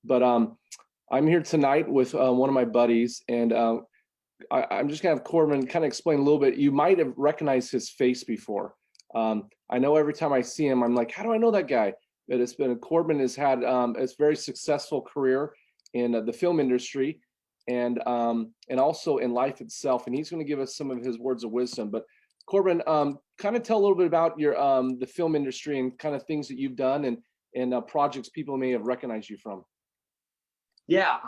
But I'm here tonight with one of my buddies, and I'm just gonna have Corbin kind of explain a little bit. You might have recognized his face before. I know every time I see him, I'm like, how do I know that guy? But it's been Corbin has had a very successful career in the film industry and also in life itself. And he's going to give us some of his words of wisdom. But Corbin, kind of tell a little bit about your the film industry and kind of things that you've done and projects people may have recognized you from. Yeah,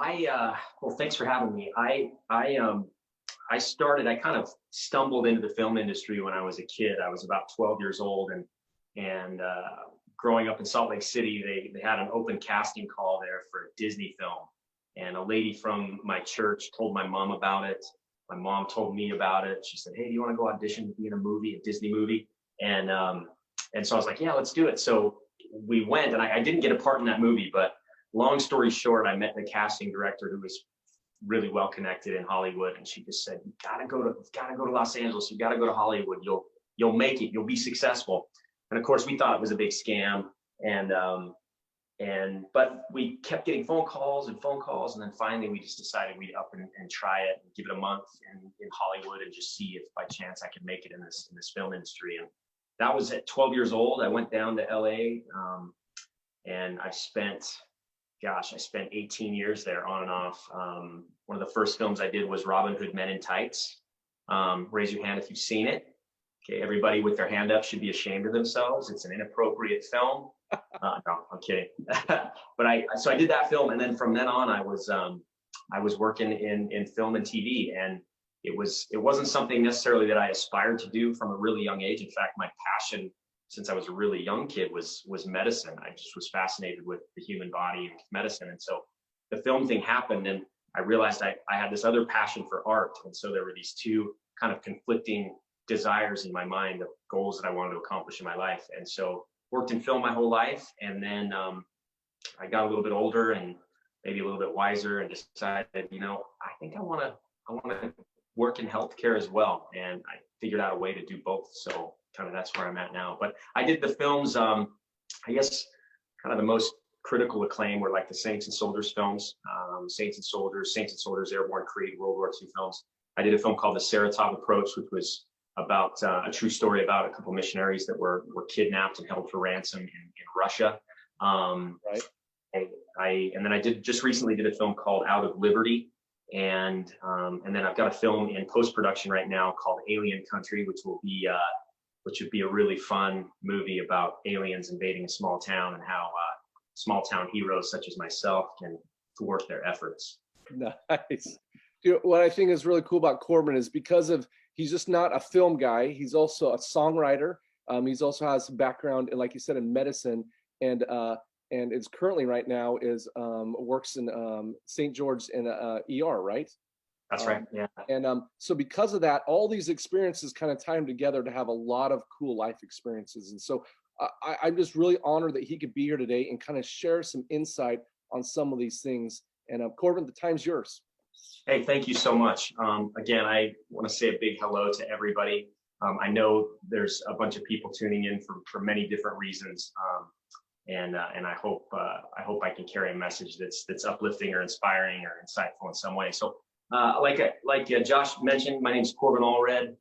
well, thanks for having me. I kind of stumbled into the film industry when I was a kid. I was about 12 years old, and growing up in Salt Lake City, they had an open casting call there for a Disney film. And a lady from my church told my mom about it. My mom told me about it. She said, "Hey, do you want to go audition to be in a movie, a Disney movie?" And so I was like, "Yeah, let's do it." So we went, and I didn't get a part in that movie, but long story short, I met the casting director who was really well connected in Hollywood, and she just said, "You gotta go to Los Angeles. You gotta go to Hollywood. You'll make it. You'll be successful." And of course, we thought it was a big scam, but we kept getting phone calls, and then finally we just decided we'd up and try it and give it a month in Hollywood and just see if by chance I could make it in this film industry. And that was at 12 years old. I went down to LA, and I spent 18 years there on and off. One of the first films I did was Robin Hood Men in Tights. Raise your hand if you've seen it. Okay, everybody with their hand up should be ashamed of themselves. It's an inappropriate film. No, I'm kidding. But I did that film, and then from then on, I was working in film and TV, and it wasn't something necessarily that I aspired to do from a really young age. In fact, my passion since I was a really young kid was medicine. I just was fascinated with the human body and medicine, and so the film thing happened, and I realized I had this other passion for art, and so there were these two kind of conflicting desires in my mind of goals that I wanted to accomplish in my life. And so worked in film my whole life, and then I got a little bit older and maybe a little bit wiser and decided, I think I want to work in healthcare as well, and I figured out a way to do both. So kind of that's where I'm at now. But I did the films, I guess kind of the most critical acclaim were like the Saints and Soldiers films, Saints and Soldiers, Airborne Creed, World War II films. I did a film called the Saratov Approach, which was about a true story about a couple of missionaries that were kidnapped and held for ransom in Russia. Right. And then I just recently did a film called Out of Liberty, and then I've got a film in post-production right now called Alien Country, which would be a really fun movie about aliens invading a small town and how small town heroes such as myself can thwart their efforts. Nice. What I think is really cool about Corbin is because of he's just not a film guy. He's also a songwriter. He's also has some background in, like you said, in medicine, and is currently right now is works in St. George in ER, right? That's right. Yeah. And so because of that, all these experiences kind of tie him together to have a lot of cool life experiences. And so I'm just really honored that he could be here today and kind of share some insight on some of these things. And Corbin, the time's yours. Hey, thank you so much. Again, I want to say a big hello to everybody. I know there's a bunch of people tuning in for many different reasons, and I hope I can carry a message that's uplifting or inspiring or insightful in some way. So, like Josh mentioned, my name is Corbin Allred.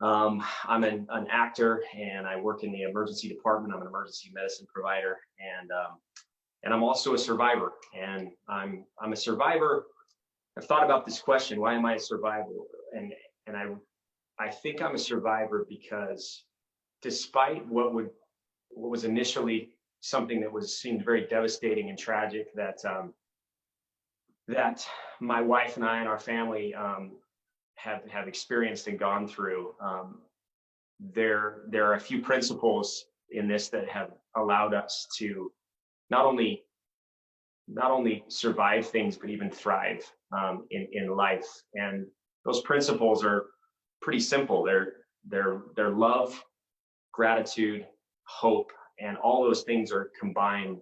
I'm an actor, and I work in the emergency department. I'm an emergency medicine provider, and I'm also a survivor. And I'm a survivor. I've thought about this question: why am I a survivor? And I think I'm a survivor because, despite what was initially something that seemed very devastating and tragic that my wife and I and our family have experienced and gone through, there are a few principles in this that have allowed us to not only survive things, but even thrive in life. And those principles are pretty simple. They're love, gratitude, hope, and all those things are combined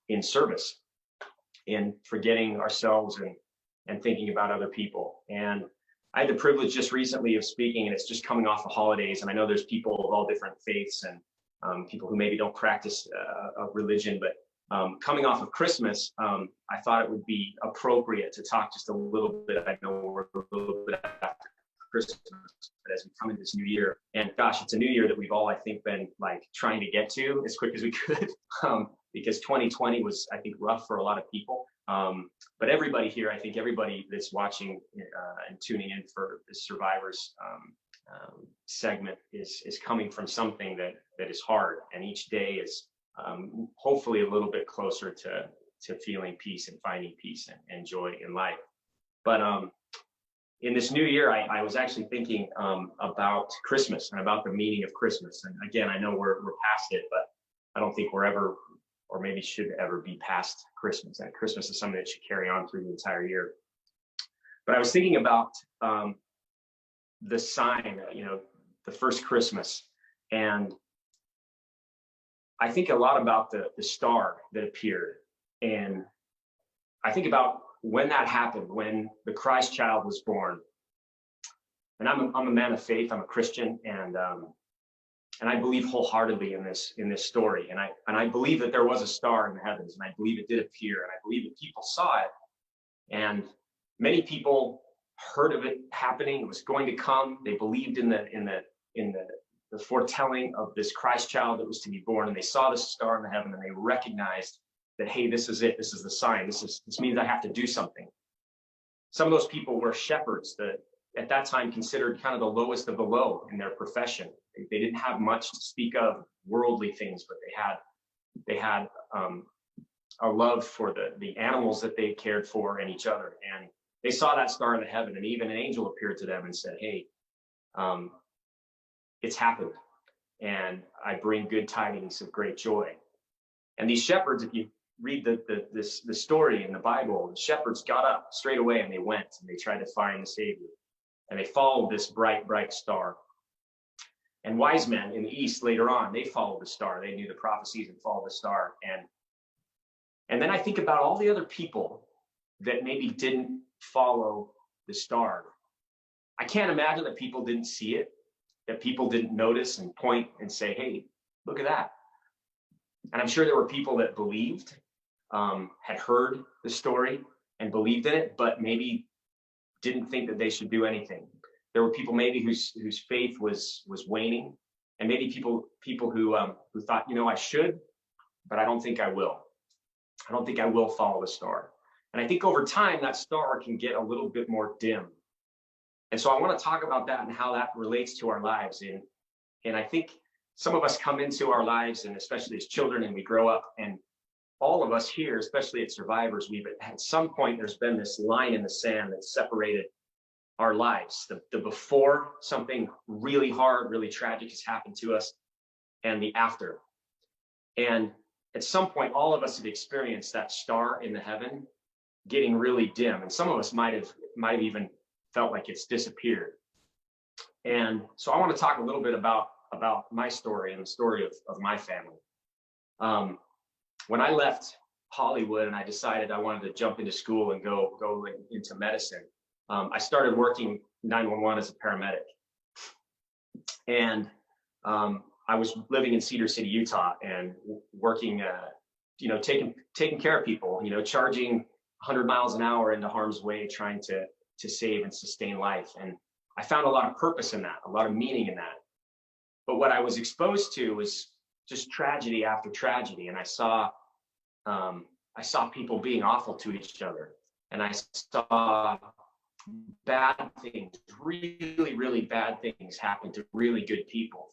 in service, in forgetting ourselves and thinking about other people. And I had the privilege just recently of speaking, and it's just coming off the holidays. And I know there's people of all different faiths and people who maybe don't practice a religion, but coming off of Christmas, I thought it would be appropriate to talk just a little bit. I know we're a little bit after Christmas, but as we come into this new year, and gosh, it's a new year that we've all, I think, been like trying to get to as quick as we could, because 2020 was, I think, rough for a lot of people. But everybody here, I think everybody that's watching and tuning in for the Survivors segment is coming from something that is hard, and each day is hopefully a little bit closer to feeling peace and finding peace and joy in life. But in this new year, I was actually thinking about Christmas and about the meaning of Christmas. And again, I know we're past it, but I don't think we're ever, or maybe should ever be past Christmas. And Christmas is something that should carry on through the entire year. But I was thinking about the sign, the first Christmas. And I think a lot about the star that appeared. And I think about when that happened, when the Christ child was born. And I'm a man of faith, I'm a Christian, and I believe wholeheartedly in this story. And I believe that there was a star in the heavens, and I believe it did appear, and I believe that people saw it. And many people heard of it happening. It was going to come. They believed in the foretelling of this Christ child that was to be born, and they saw this star in the heaven, and they recognized that, hey, this is it. This is the sign. This means I have to do something. Some of those people were shepherds that at that time considered kind of the lowest of the low in their profession. They didn't have much to speak of worldly things, but they had a love for the animals that they cared for and each other. And they saw that star in the heaven, and even an angel appeared to them and said, hey, it's happened, and I bring good tidings of great joy. And these shepherds, if you read the story in the Bible, the shepherds got up straight away and they went and they tried to find the Savior, and they followed this bright, bright star. And wise men in the East later on, they followed the star. They knew the prophecies and followed the star. And then I think about all the other people that maybe didn't follow the star. I can't imagine that people didn't see it, that people didn't notice and point and say, hey, look at that. And I'm sure there were people that believed, had heard the story and believed in it, but maybe didn't think that they should do anything. There were people maybe whose faith was waning, and maybe people who thought, I should, but I don't think I will. I don't think I will follow the star. And I think over time that star can get a little bit more dim. And so I want to talk about that and how that relates to our lives. And I think some of us come into our lives, and especially as children, and we grow up, and all of us here, especially at Survivors, we've at some point, there's been this line in the sand that separated our lives, the before something really hard, really tragic has happened to us, and the after. And at some point, all of us have experienced that star in the heaven getting really dim. And some of us might have even felt like it's disappeared. And so I want to talk a little bit about my story and the story of my family. When I left Hollywood and I decided I wanted to jump into school and go into medicine, I started working 911 as a paramedic. And I was living in Cedar City, Utah, and working, taking care of people, charging 100 miles an hour into harm's way, trying to save and sustain life. And I found a lot of purpose in that, a lot of meaning in that. But what I was exposed to was just tragedy after tragedy. And I saw people being awful to each other. And I saw bad things, really, really bad things happen to really good people.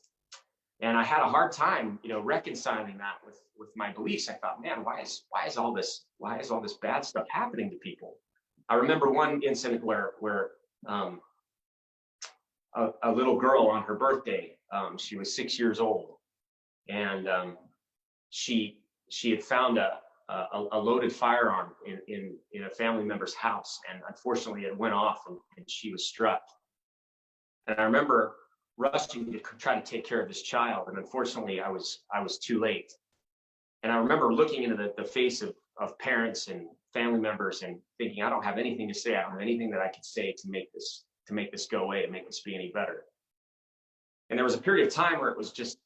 And I had a hard time, reconciling that with my beliefs. I thought, man, why is all this bad stuff happening to people? I remember one incident where a little girl on her birthday, she was 6 years old, and she had found a loaded firearm in a family member's house, and unfortunately it went off and she was struck. And I remember rushing to try to take care of this child, and unfortunately I was too late. And I remember looking into the face of parents and family members and thinking, I don't have anything to say. I don't have anything that I could say to make this go away, to make this be any better. And there was a period of time where it was just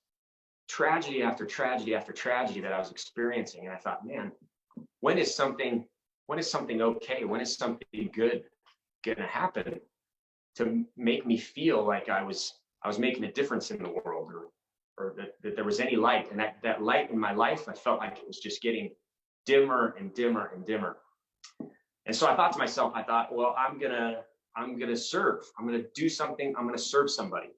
tragedy after tragedy after tragedy that I was experiencing. And I thought, man, when is something okay? When is something good going to happen to make me feel like I was making a difference in the world, or that there was any light? And that light in my life, I felt like it was just getting dimmer and dimmer and dimmer. And so I thought to myself, well, I'm gonna serve. I'm gonna do something. I'm gonna serve somebody,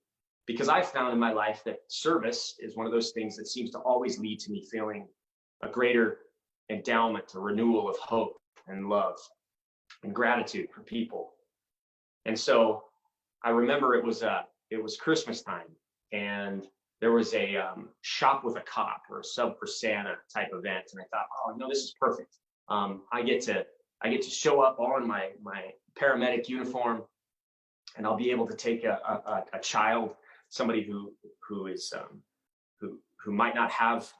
because I found in my life that service is one of those things that seems to always lead to me feeling a greater endowment, a renewal of hope and love and gratitude for people. And so I remember it was Christmas time, and there was a shop with a cop, or a sub for Santa type event. And I thought, oh no, this is perfect. I get to show up all in my paramedic uniform, and I'll be able to take a child, somebody who might not have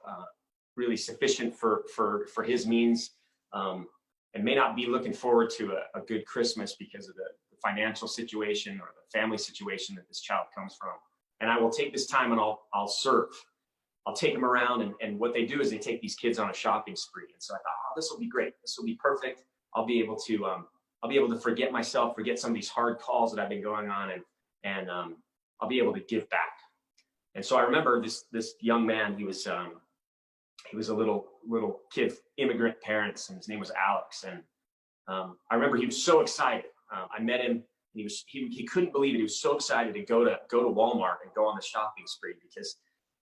really sufficient for his means, and may not be looking forward to a good Christmas because of the financial situation or the family situation that this child comes from. And I will take this time and I'll serve. I'll take them around, and what they do is they take these kids on a shopping spree. And so I thought, oh, this will be great. This will be perfect. I'll be able to forget myself, forget some of these hard calls that I've been going on, and I'll be able to give back. And so I remember this young man. He was a little kid, immigrant parents, and his name was Alex. And I remember he was so excited. I met him. And he couldn't believe it. He was so excited to go to Walmart and go on the shopping spree, because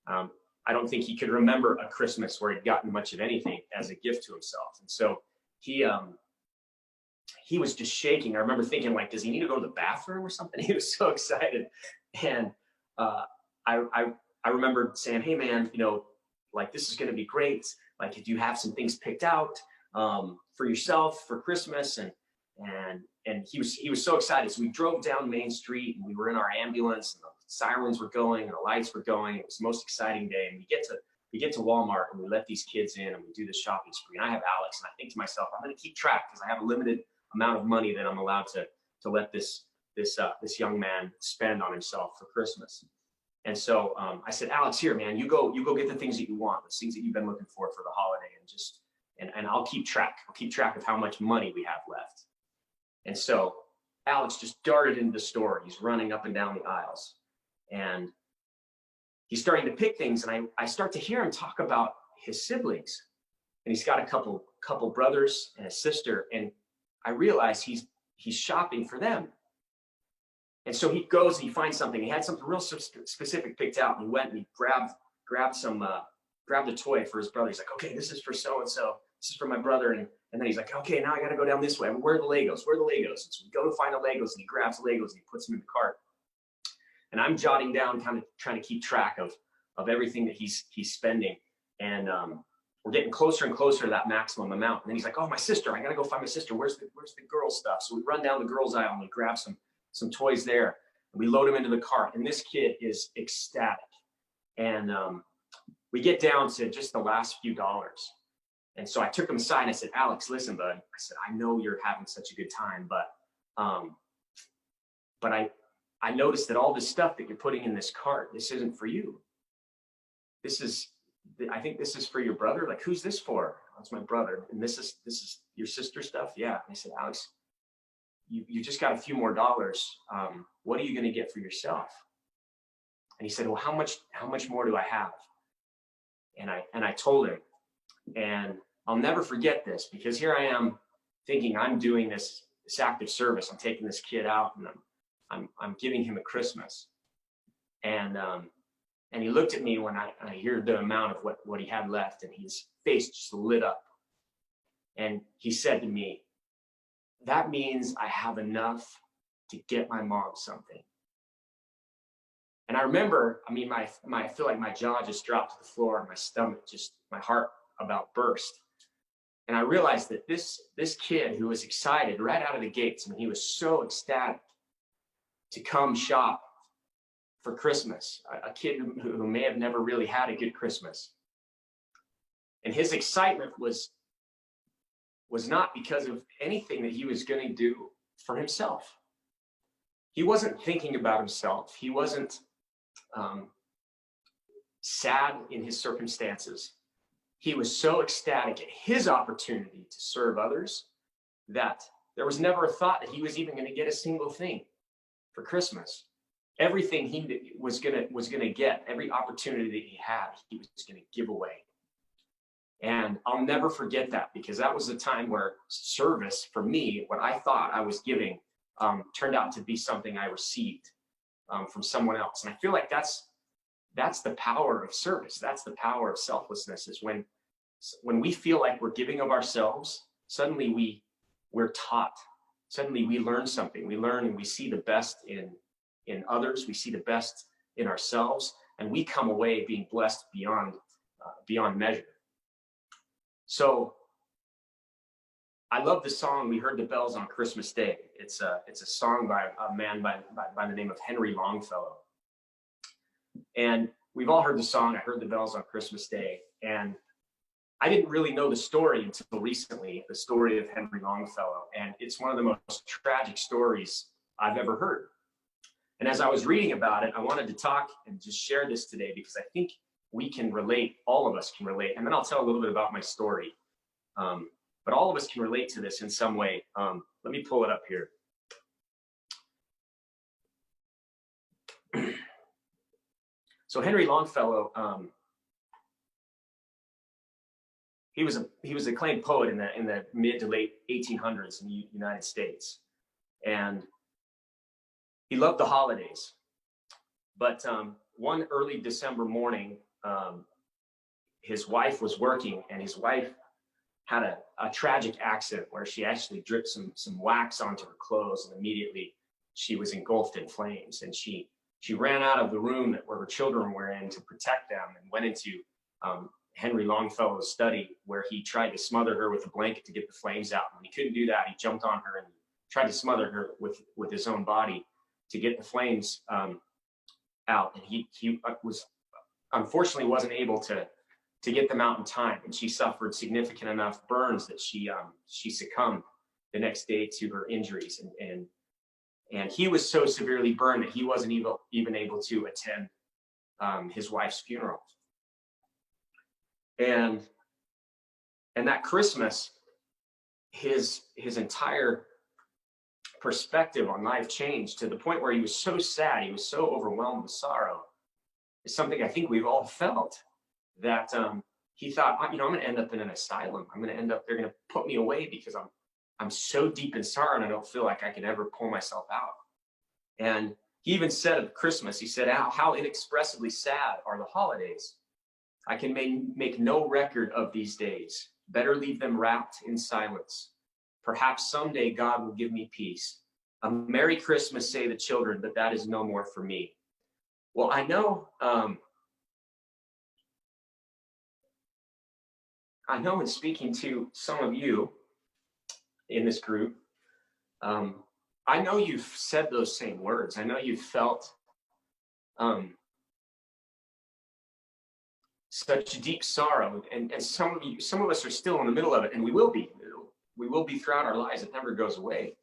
I don't think he could remember a Christmas where he'd gotten much of anything as a gift to himself. And so he was just shaking. I remember thinking, like, does he need to go to the bathroom or something? He was so excited. And I remember saying, hey man, like, this is going to be great. Like, do you have some things picked out for yourself for Christmas? And he was so excited. So we drove down Main Street, and we were in our ambulance, and the sirens were going and the lights were going. It was the most exciting day. And we get to Walmart, and we let these kids in, and we do the shopping spree. And I have Alex, and I think to myself, I'm going to keep track, because I have a limited amount of money that I'm allowed to let this young man spend on himself for Christmas. And so I said, Alex, here, man, you go get the things that you want, the things that you've been looking for the holiday, and I'll keep track. I'll keep track of how much money we have left. And so Alex just darted into the store. He's running up and down the aisles, and he's starting to pick things. And I start to hear him talk about his siblings, and he's got a couple brothers and a sister. And I realize he's shopping for them. And so he goes and he finds something. He had something real specific picked out, and he went and he grabbed a toy for his brother. He's like, okay, this is for so-and-so. This is for my brother. And then he's like, okay, now I got to go down this way. Where are the Legos? Where are the Legos? And so we go to find the Legos, and he grabs the Legos and he puts them in the cart. And I'm jotting down, kind of trying to keep track of everything that he's spending. And we're getting closer and closer to that maximum amount. And then he's like, oh, my sister, I got to go find my sister. Where's the girl stuff? So we run down the girls aisle and we grab some toys there, and we load them into the cart. And this kid is ecstatic. And we get down to just the last few dollars. And so I took him aside and I said, Alex, listen, bud. I said, I know you're having such a good time, but I noticed that all this stuff that you're putting in this cart, this isn't for you. I think this is for your brother. Like, who's this for? That's my brother. And this is your sister's stuff. Yeah. And I said, Alex, you just got a few more dollars. What are you going to get for yourself? And he said, well, how much more do I have? And I told him, and I'll never forget this, because here I am thinking I'm doing this active service. I'm taking this kid out, and I'm giving him a Christmas. And he looked at me when I heard the amount of what he had left, and his face just lit up. And he said to me, that means I have enough to get my mom something. And I remember, I feel like my jaw just dropped to the floor, and my stomach, my heart about burst. And I realized that this kid who was excited right out of the gates, he was so ecstatic to come shop for Christmas, a kid who may have never really had a good Christmas. And his excitement was not because of anything that he was going to do for himself. He wasn't thinking about himself. He wasn't sad in his circumstances. He was so ecstatic at his opportunity to serve others that there was never a thought that he was even going to get a single thing for Christmas. Everything he was gonna get, every opportunity that he had, he was going to give away. And I'll never forget that, because that was the time where service for me, what I thought I was giving, turned out to be something I received from someone else. And I feel like that's the power of service. That's the power of selflessness, is when we feel like we're giving of ourselves, suddenly we're taught. Suddenly we learn something. We learn and we see the best in others. We see the best in ourselves, and we come away being blessed beyond measure. So I love the song "We Heard the Bells on Christmas Day." It's a song by a man by the name of Henry Longfellow. And we've all heard the song, "I Heard the Bells on Christmas Day." And I didn't really know the story until recently, the story of Henry Longfellow. And it's one of the most tragic stories I've ever heard. And as I was reading about it, I wanted to talk and just share this today, because I think we can relate, all of us can relate. And then I'll tell a little bit about my story. But all of us can relate to this in some way. Let me pull it up here. So Henry Longfellow, he was an acclaimed poet in the mid to late 1800s in the United States, and he loved the holidays. But one early December morning, his wife was working, and his wife had a tragic accident where she actually dripped some wax onto her clothes, and immediately she was engulfed in flames. And she ran out of the room where her children were in to protect them, and went into Henry Longfellow's study, where he tried to smother her with a blanket to get the flames out. When he couldn't do that, he jumped on her and tried to smother her with his own body to get the flames out. And he was unfortunately wasn't able to get them out in time, and she suffered significant enough burns that she succumbed the next day to her injuries. And he was so severely burned that he wasn't even able to attend his wife's funeral. And that Christmas, his entire perspective on life changed, to the point where he was so sad, he was so overwhelmed with sorrow. It's something I think we've all felt, that he thought, I'm going to end up in an asylum. they're going to put me away, because I'm so deep in sorrow, and I don't feel like I can ever pull myself out. And he even said of Christmas, he said, how inexpressibly sad are the holidays. I can make no record of these days. Better leave them wrapped in silence. Perhaps someday God will give me peace. A Merry Christmas, say the children, but that is no more for me. Well, I know in speaking to some of you in this group, I know you've said those same words. I know you've felt such deep sorrow, and some of us are still in the middle of it, and we will be throughout our lives. It never goes away.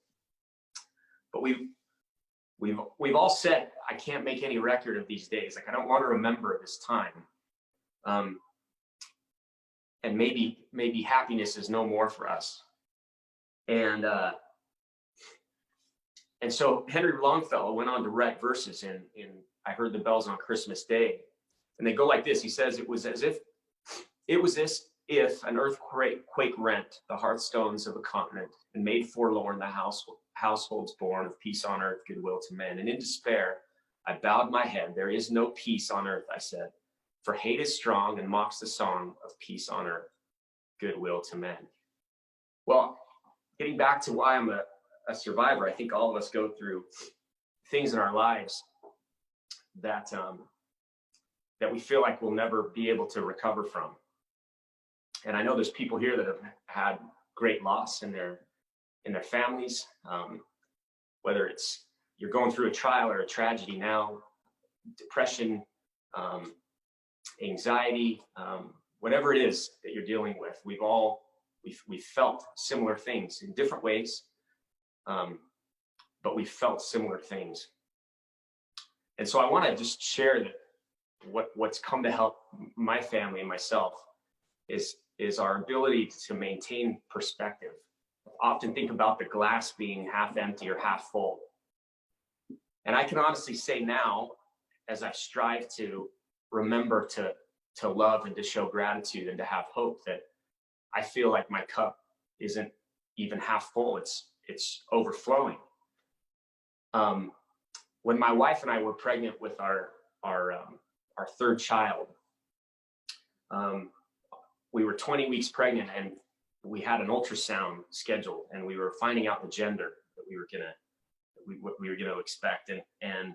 But we've all said, I can't make any record of these days. Like, I don't want to remember this time. And maybe happiness is no more for us. And so Henry Longfellow went on to write verses in I Heard the Bells on Christmas Day. And they go like this. He says, it was as if an earthquake rent the hearthstones of a continent, and made forlorn the households born of peace on earth, goodwill to men. And in despair, I bowed my head. There is no peace on earth, I said, for hate is strong and mocks the song of peace on earth, goodwill to men. Well, getting back to why I'm a survivor, I think all of us go through things in our lives that we feel like we'll never be able to recover from. And I know there's people here that have had great loss in their families, whether it's you're going through a trial or a tragedy now, depression, anxiety, whatever it is that you're dealing with. We've felt similar things in different ways, but we've felt similar things. And so I want to just share that what's come to help my family and myself is our ability to maintain perspective. Often think about the glass being half empty or half full. And I can honestly say now, as I've strived to remember to love and to show gratitude and to have hope, that I feel like my cup isn't even half full, it's overflowing. When my wife and I were pregnant with our third child, we were 20 weeks pregnant, and we had an ultrasound scheduled, and we were finding out the gender that what we were gonna expect. And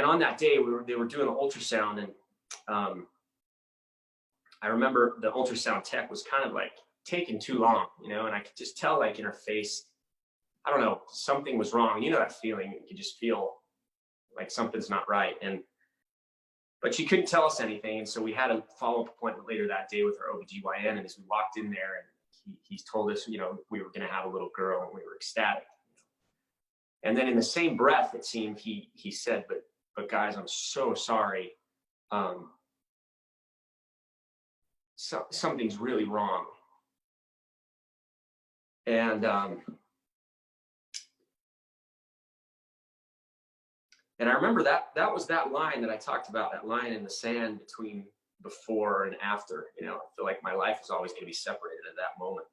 on that day, they were doing an ultrasound, and I remember the ultrasound tech was kind of like taking too long, you know, and I could just tell, like, in her face, I don't know, something was wrong. You know that feeling, you could just feel like something's not right. But she couldn't tell us anything. And so we had a follow-up appointment later that day with our OBGYN. And as we walked in there, and he's told us, you know, we were going to have a little girl, and we were ecstatic. And then in the same breath, it seemed he said, but guys, I'm so sorry. Something's really wrong. And I remember that was that line that I talked about, that line in the sand between before and after. You know, I feel like my life was always going to be separated at that moment.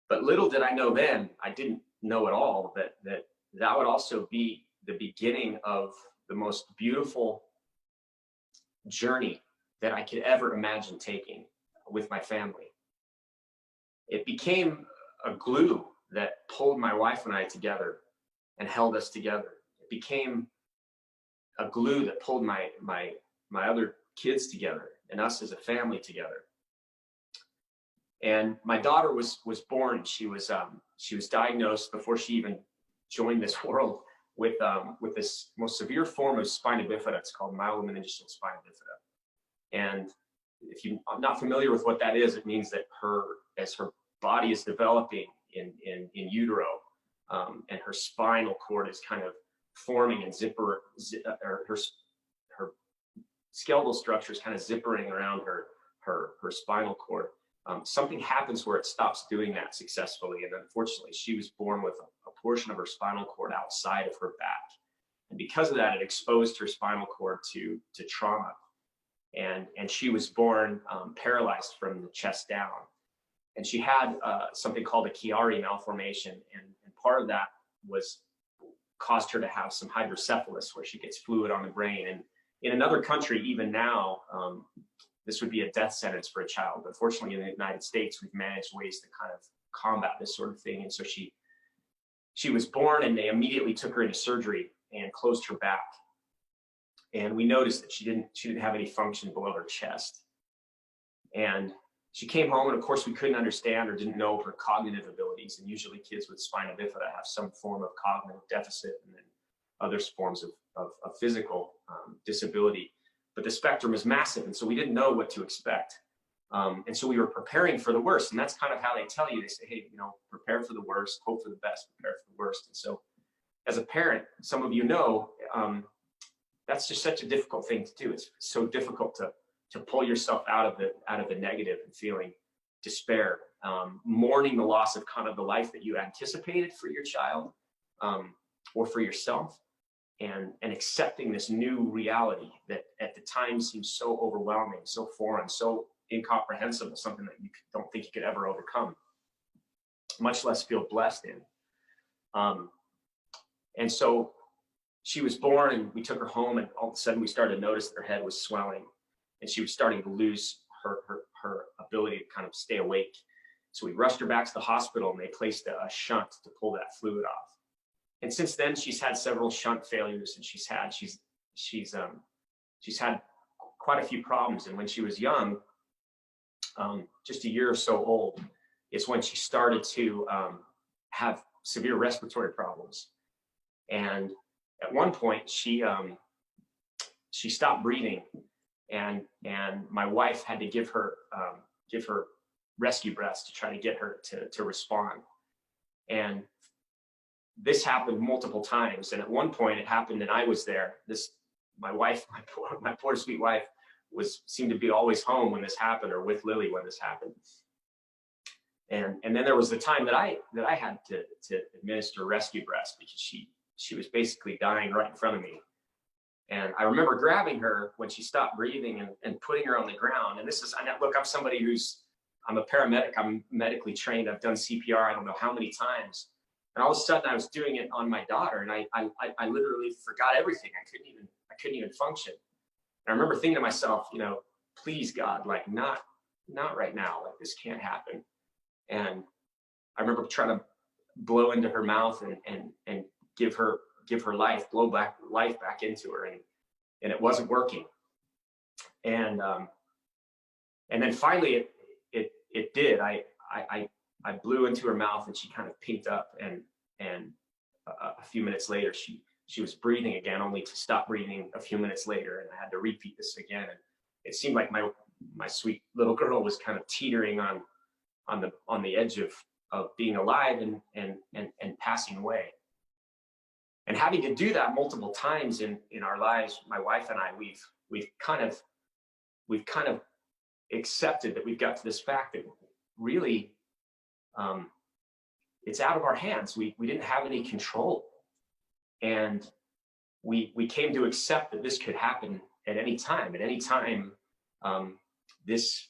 But little did I know then, I didn't know at all, that would also be the beginning of the most beautiful journey that I could ever imagine taking with my family. It became a glue that pulled my wife and I together and held us together. It became a glue that pulled my other kids together and us as a family together. And my daughter was born. She was diagnosed before she even joined this world with this most severe form of spina bifida. It's called myelomeningeal spina bifida. And if you're not familiar with what that is, it means that as her body is developing in utero, and her spinal cord is kind of forming and her skeletal structure is kind of zippering around her spinal cord. Something happens where it stops doing that successfully, and unfortunately, she was born with a portion of her spinal cord outside of her back, and because of that, it exposed her spinal cord to trauma, and she was born paralyzed from the chest down, and she had something called a Chiari malformation, and part of that caused her to have some hydrocephalus, where she gets fluid on the brain. And in another country, even now, this would be a death sentence for a child. But fortunately, in the United States, we've managed ways to kind of combat this sort of thing. And so she was born, and they immediately took her into surgery and closed her back. And we noticed that she didn't have any function below her chest. And she came home, and of course, we couldn't understand or didn't know her cognitive abilities. And usually kids with spina bifida have some form of cognitive deficit, and then other forms of physical disability. But the spectrum is massive, and so we didn't know what to expect. And so we were preparing for the worst. And that's kind of how they tell you. They say, hey, you know, prepare for the worst, hope for the best, prepare for the worst. And so as a parent, some of you know, that's just such a difficult thing to do. It's so difficult to pull yourself out of the negative and feeling despair, mourning the loss of kind of the life that you anticipated for your child, or for yourself, and accepting this new reality that at the time seems so overwhelming, so foreign, so incomprehensible, something that you don't think you could ever overcome, much less feel blessed in. And so she was born, and we took her home, and all of a sudden we started to notice that her head was swelling, and she was starting to lose her ability to kind of stay awake. So we rushed her back to the hospital, and they placed a shunt to pull that fluid off. And since then, she's had several shunt failures, and she's had quite a few problems. And when she was young, just a year or so old, is when she started to have severe respiratory problems. And at one point, she stopped breathing, and my wife had to give her rescue breaths to try to get her to respond. And this happened multiple times. And at one point it happened, and I was there. This my wife, my poor sweet wife, seemed to be always home when this happened, or with Lily when this happened. And then there was the time that I had to administer rescue breast, because she was basically dying right in front of me. And I remember grabbing her when she stopped breathing and putting her on the ground. And look, I'm somebody I'm a paramedic. I'm medically trained. I've done CPR I don't know how many times. And all of a sudden I was doing it on my daughter, and I literally forgot everything. I couldn't even function. And I remember thinking to myself, please God, like not right now. Like, this can't happen. And I remember trying to blow into her mouth and give her life, blow back life back into her, and it wasn't working. And then finally it did. I blew into her mouth, and she kind of pinked up, and a few minutes later she was breathing again, only to stop breathing a few minutes later. And I had to repeat this again. And it seemed like my sweet little girl was kind of teetering on the edge of being alive and passing away. And having to do that multiple times in our lives, my wife and I, we've kind of accepted that we've got to this fact that really it's out of our hands. We didn't have any control, and we came to accept that this could happen at any time. At any time, this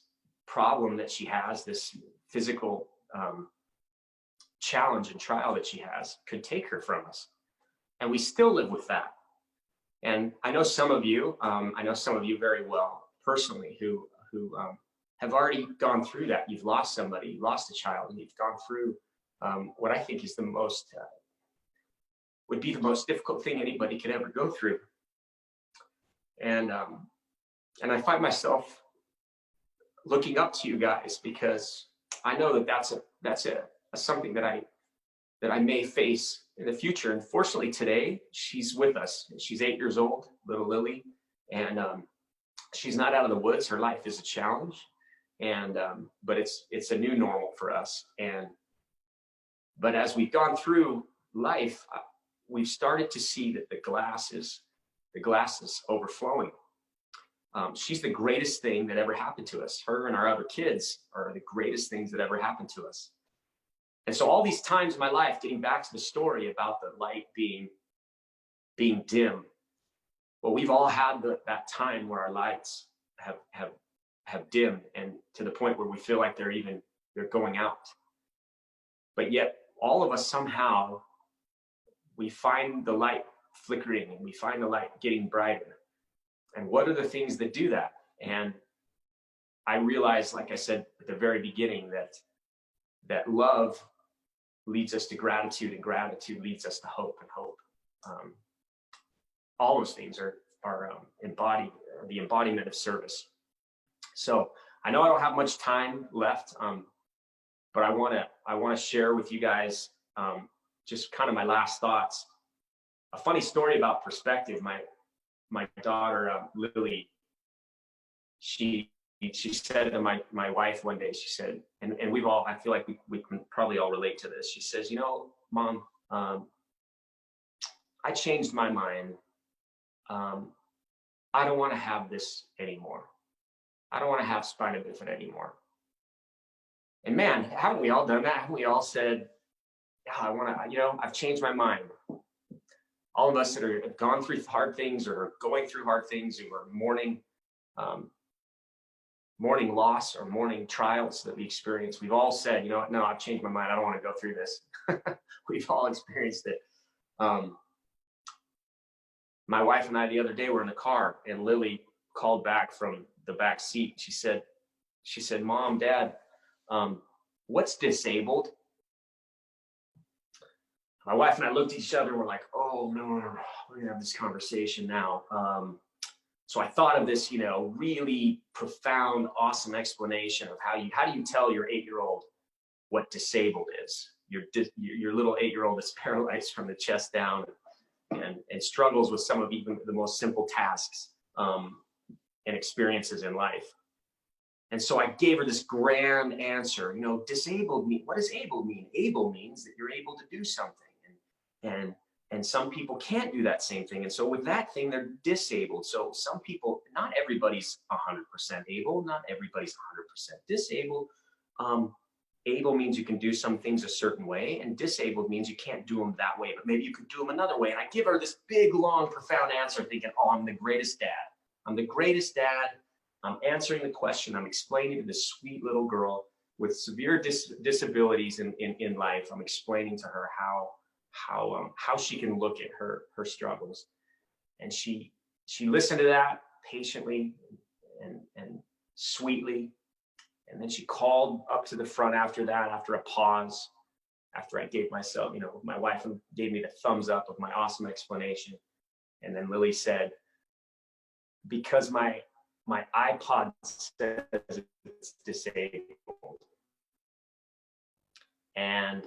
problem that she has, this physical challenge and trial that she has, could take her from us. And we still live with that. And I know some of you very well personally who have already gone through that. You've lost somebody, you lost a child, and you've gone through what I think is would be the most difficult thing anybody could ever go through. And I find myself looking up to you guys, because I know that that's something that I may face in the future. And fortunately today, she's with us. She's 8 years old, little Lily, and she's not out of the woods. Her life is a challenge, and but it's a new normal for us. But as we've gone through life, we've started to see that the glass is overflowing. She's the greatest thing that ever happened to us. Her and our other kids are the greatest things that ever happened to us. And so all these times in my life, getting back to the story about the light being dim, well, we've all had that time where our lights have dimmed, and to the point where we feel like they're going out. But yet all of us, somehow, we find the light flickering, and we find the light getting brighter. And what are the things that do that? And I realized, like I said at the very beginning, that love leads us to gratitude, and gratitude leads us to hope, and hope. All those things are the embodiment of service. So I know I don't have much time left, but I want to share with you guys just kind of my last thoughts. A funny story about perspective. My daughter Lily, she said to my wife one day, she said, and I feel like we can probably all relate to this. She says, Mom, I changed my mind. I don't want to have this anymore. I don't want to have spina bifida anymore. And man, haven't we all done that? Haven't we all said, yeah, I've changed my mind. All of us that have gone through hard things, or going through hard things, or are mourning loss or mourning trials that we experience, we've all said, no, I've changed my mind. I don't want to go through this. We've all experienced it. My wife and I the other day were in the car, and Lily called back from the back seat. She said, Mom, Dad, what's disabled? My wife and I looked at each other and we're like, oh, no, we're gonna have this conversation now. So I thought of this, really profound, awesome explanation of how do you tell your 8-year-old what disabled is? Your little 8-year-old is paralyzed from the chest down, and struggles with some of even the most simple tasks and experiences in life. And so I gave her this grand answer. Disabled mean, what does able mean? Able means that you're able to do something. And And some people can't do that same thing. And so with that thing, they're disabled. So some people, not everybody's 100% able, not everybody's 100% disabled. Able means you can do some things a certain way, and disabled means you can't do them that way, but maybe you could do them another way. And I give her this big, long, profound answer thinking, oh, I'm the greatest dad. I'm the greatest dad. I'm answering the question. I'm explaining to this sweet little girl with severe disabilities in life. I'm explaining to her how she can look at her struggles. And she listened to that patiently and sweetly. And then she called up to the front after that, after a pause, after I gave myself, my wife gave me the thumbs up of my awesome explanation. And then Lily said, because my iPod says it's disabled. And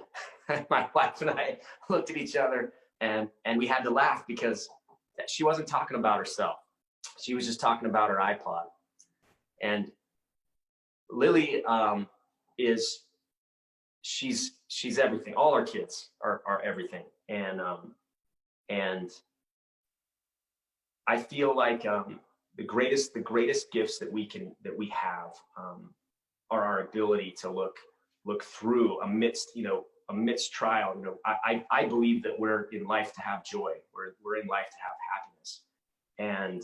my wife and I looked at each other and we had to laugh because she wasn't talking about herself. She was just talking about her iPod. And Lily she's everything. All our kids are everything. And I feel like the greatest gifts that we have are our ability to look through amidst trial. I believe that we're in life to have joy. We're in life to have happiness. And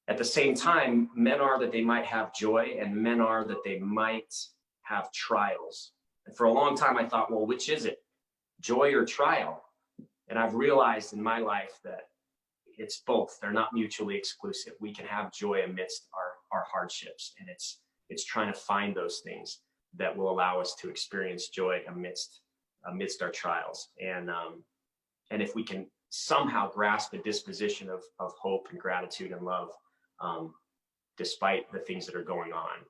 at the same time, men are that they might have joy, and men are that they might have trials. And for a long time, I thought, well, which is it, joy or trial? And I've realized in my life that it's both. They're not mutually exclusive. We can have joy amidst our hardships, and it's trying to find those things that will allow us to experience joy amidst our trials. And if we can somehow grasp a disposition of hope and gratitude and love, despite the things that are going on,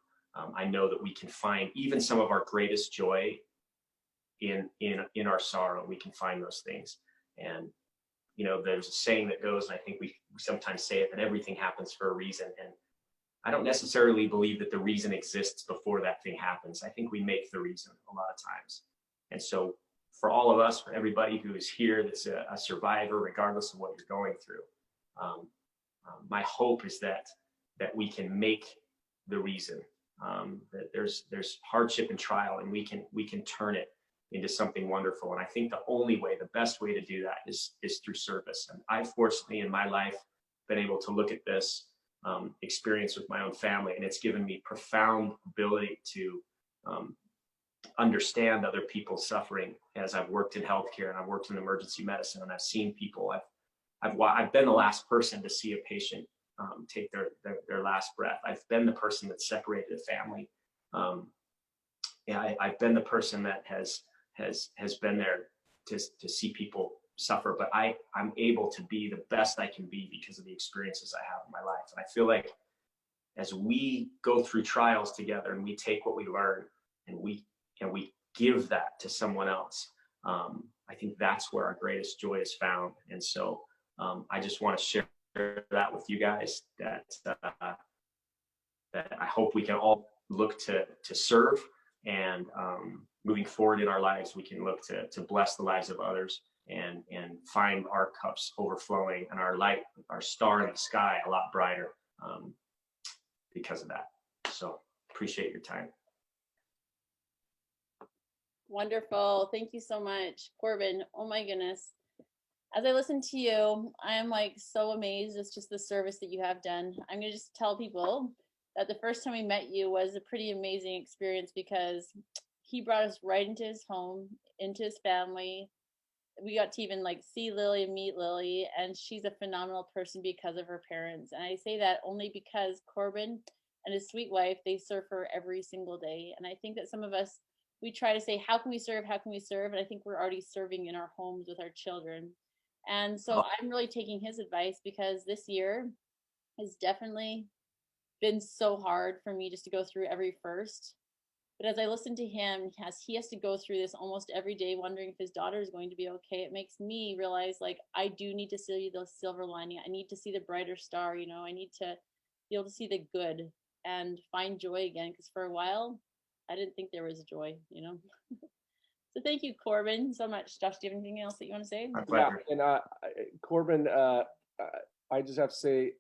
I know that we can find even some of our greatest joy in our sorrow. We can find those things. And there's a saying that goes, and I think we sometimes say it, that everything happens for a reason. And I don't necessarily believe that the reason exists before that thing happens. I think we make the reason a lot of times. And so for all of us, for everybody who is here that's a survivor, regardless of what you're going through, my hope is that we can make the reason, that there's hardship and trial, and we can turn it into something wonderful. And I think the best way to do that is through service. And I fortunately in my life been able to look at this experience with my own family, and it's given me profound ability to understand other people's suffering as I've worked in healthcare and I've worked in emergency medicine, and I've seen people. I've been the last person to see a patient take their last breath. I've been the person that separated a family. I've been the person that has been there to see people suffer, but I'm able to be the best I can be because of the experiences I have in my life. And I feel like as we go through trials together and we take what we learn and we give that to someone else, I think that's where our greatest joy is found. And so I just want to share that with you guys, that I hope we can all look to serve, and moving forward in our lives, we can look to bless the lives of others and find our cups overflowing and our light, our star in the sky, a lot brighter because of that. So appreciate your time. Wonderful. Thank you so much, Corbin. Oh my goodness. As I listen to you, I am like so amazed. It's just the service that you have done. I'm going to just tell people that the first time we met you was a pretty amazing experience, because he brought us right into his home, into his family. We got to even like see Lily and meet Lily, and she's a phenomenal person because of her parents. And I say that only because Corbin and his sweet wife, they serve her every single day. And I think that some of us, we try to say, how can we serve? How can we serve? And I think we're already serving in our homes with our children. And so I'm really taking his advice, because this year has definitely been so hard for me just to go through every first. But as I listen to him, as he has to go through this almost every day, wondering if his daughter is going to be okay, it makes me realize, like, I do need to see the silver lining. I need to see the brighter star. I need to be able to see the good and find joy again. Because for a while, I didn't think there was joy. So So thank you, Corbin, so much. Josh, do you have anything else that you want to say? My Yeah, pleasure. and Corbin, I just have to say,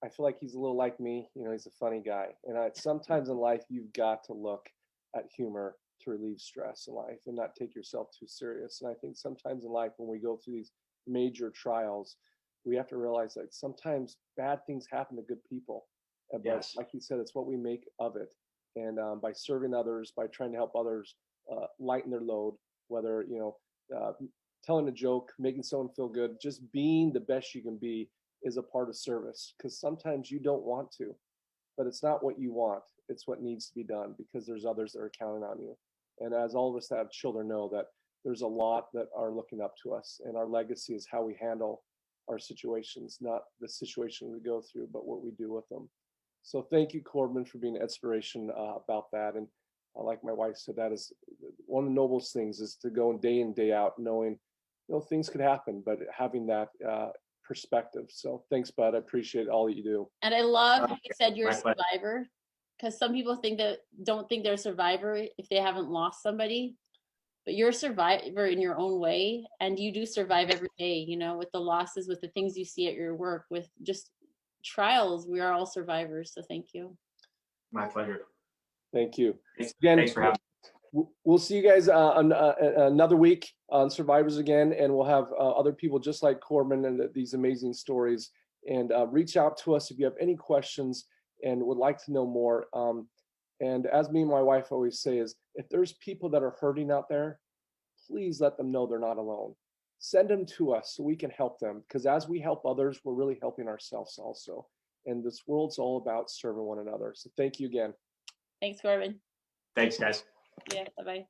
I feel like he's a little like me. You know, he's a funny guy, and sometimes in life you've got to look at humor to relieve stress in life and not take yourself too serious. And I think sometimes in life when we go through these major trials, we have to realize that sometimes bad things happen to good people. But Yes. like you said, it's what we make of it. And by serving others, by trying to help others lighten their load, whether, telling a joke, making someone feel good, just being the best you can be is a part of service. Because sometimes you don't want to, but it's not what you want. It's what needs to be done because there's others that are counting on you. And as all of us that have children know that there's a lot that are looking up to us, and our legacy is how we handle our situations, not the situation we go through, but what we do with them. So thank you, Corbin, for being an inspiration about that. And like my wife said, that is one of the noblest things is to go day in, day out, knowing, things could happen, but having that perspective. So thanks, bud. I appreciate all that you do. And I love how you said you're a My pleasure. survivor, because some people don't think they're a survivor if they haven't lost somebody, but you're a survivor in your own way, and you do survive every day, with the losses, with the things you see at your work, with just trials. We are all survivors. So thank you. My pleasure. Thank you. Thanks, Again, thanks for having me. we'll see you guys on another week on Survivors again, and we'll have other people just like Corbin and these amazing stories. And reach out to us if you have any questions and would like to know more. And as me and my wife always say is, if there's people that are hurting out there, please let them know they're not alone. Send them to us so we can help them, because as we help others, we're really helping ourselves also. And this world's all about serving one another. So thank you again. Thanks, Corbin. Thanks, guys. Yeah, bye-bye.